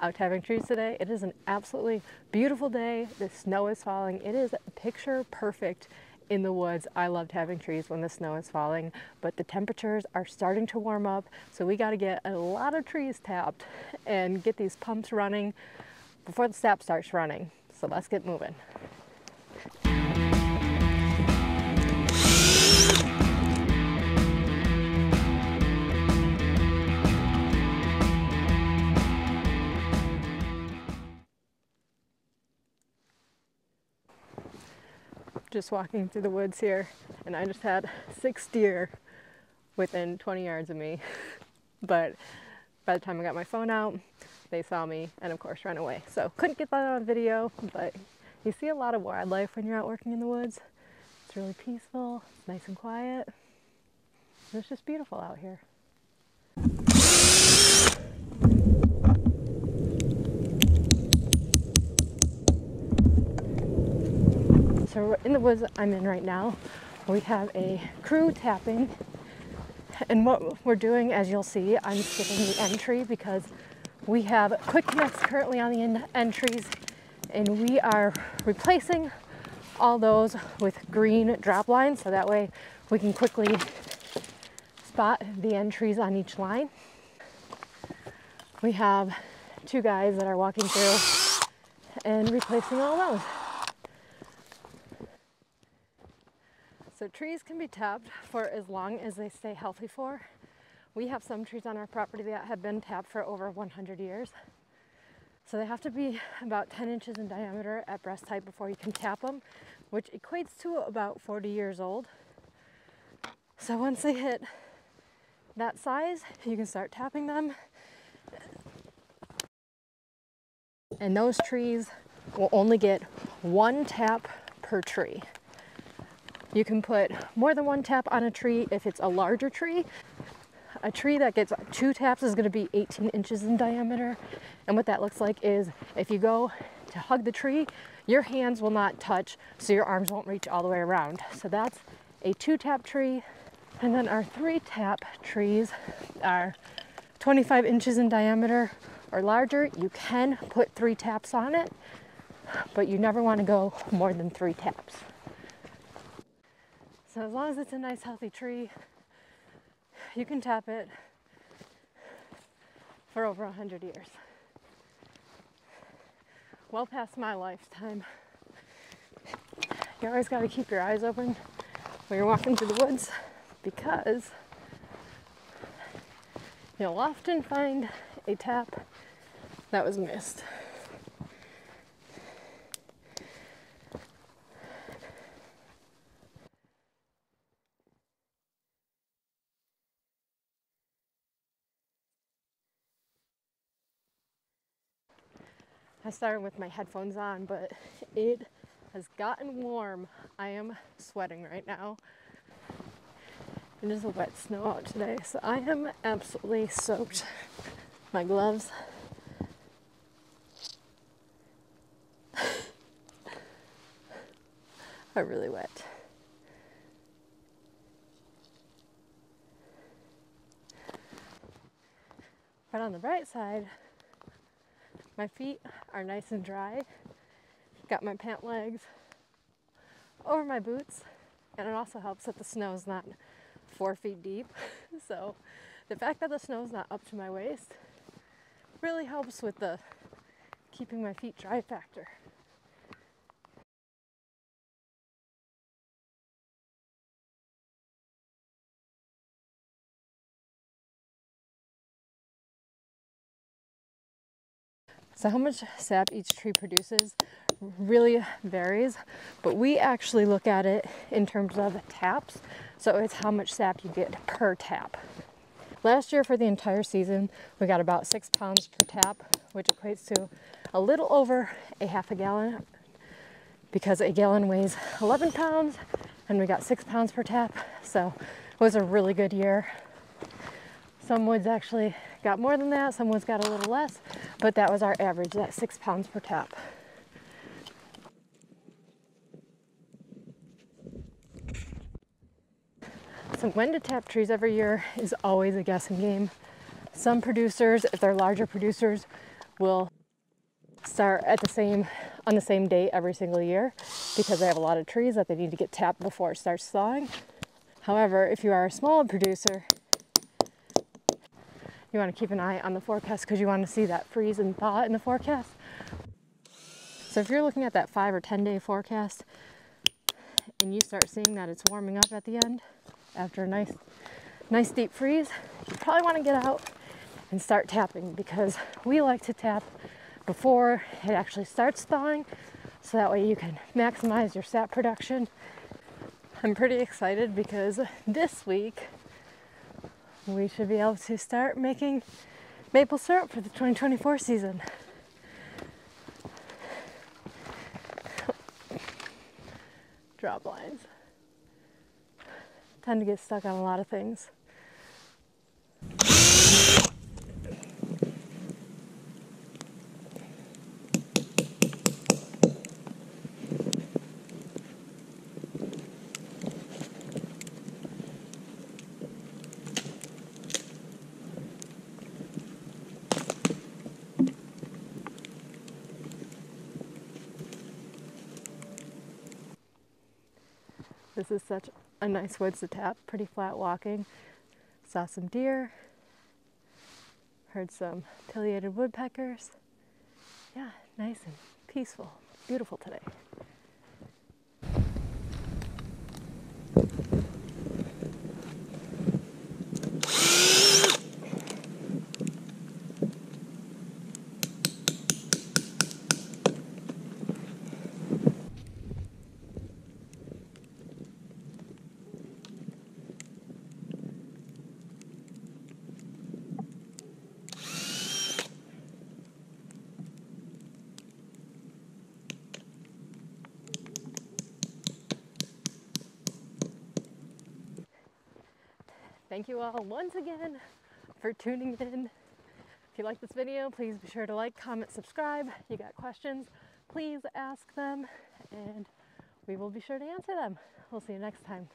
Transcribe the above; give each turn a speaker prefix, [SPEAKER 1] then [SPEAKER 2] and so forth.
[SPEAKER 1] out tapping trees today. It is an absolutely beautiful day. The snow is falling. It is picture perfect in the woods. I love tapping trees when the snow is falling, but the temperatures are starting to warm up, so we got to get a lot of trees tapped and get these pumps running before the sap starts running. So let's get moving. Just walking through the woods here, and I just had 6 deer within 20 yards of me. But by the time I got my phone out, they saw me and of course ran away. So couldn't get that on video, but you see a lot of wildlife when you're out working in the woods. It's really peaceful, it's nice and quiet. And it's just beautiful out here. So in the woods I'm in right now, we have a crew tapping, and what we're doing, as you'll see, I'm skipping the end tree because we have quick connects currently on the end trees, and we are replacing all those with green drop lines, so that way we can quickly spot the end trees on each line. We have 2 guys that are walking through and replacing all those. So trees can be tapped for as long as they stay healthy for. We have some trees on our property that have been tapped for over 100 years. So they have to be about 10 inches in diameter at breast height before you can tap them, which equates to about 40 years old. So once they hit that size, you can start tapping them. And those trees will only get 1 tap per tree. You can put more than 1 tap on a tree if it's a larger tree. A tree that gets 2 taps is going to be 18 inches in diameter. And what that looks like is if you go to hug the tree, your hands will not touch, so your arms won't reach all the way around. So that's a 2-tap tree. And then our 3-tap trees are 25 inches in diameter or larger. You can put 3 taps on it, but you never want to go more than 3 taps. So as long as it's a nice healthy tree, you can tap it for over 100 years. Well past my lifetime. You always got to keep your eyes open when you're walking through the woods, because you'll often find a tap that was missed. I started with my headphones on, but it has gotten warm. I am sweating right now. It is a wet snow out today, so I am absolutely soaked. My gloves are really wet. But on the bright side, my feet are nice and dry. Got my pant legs over my boots, and it also helps that the snow is not 4 feet deep. So the fact that the snow is not up to my waist really helps with the keeping my feet dry factor. So how much sap each tree produces really varies, but we actually look at it in terms of taps. So it's how much sap you get per tap. Last year for the entire season, we got about 6 pounds per tap, which equates to a little over a half a gallon, because a gallon weighs 11 pounds and we got 6 pounds per tap. So it was a really good year. Some woods actually got more than that, some woods got a little less, but that was our average, that 6 pounds per tap. So when to tap trees every year is always a guessing game. Some producers, if they're larger producers, will start on the same date every single year because they have a lot of trees that they need to get tapped before it starts thawing. However, if you are a small producer, you want to keep an eye on the forecast because you want to see that freeze and thaw in the forecast. So if you're looking at that 5 or 10 day forecast and you start seeing that it's warming up at the end after a nice deep freeze, you probably want to get out and start tapping, because we like to tap before it actually starts thawing so that way you can maximize your sap production. I'm pretty excited because this week we should be able to start making maple syrup for the 2024 season. Drop lines tend to get stuck on a lot of things. This is such a nice woods to tap, pretty flat walking. Saw some deer, heard some pileated woodpeckers. Yeah, nice and peaceful, beautiful today. Thank you all once again for tuning in. If you like this video, please be sure to like, comment, subscribe. You got questions, please ask them, and we will be sure to answer them. We'll see you next time.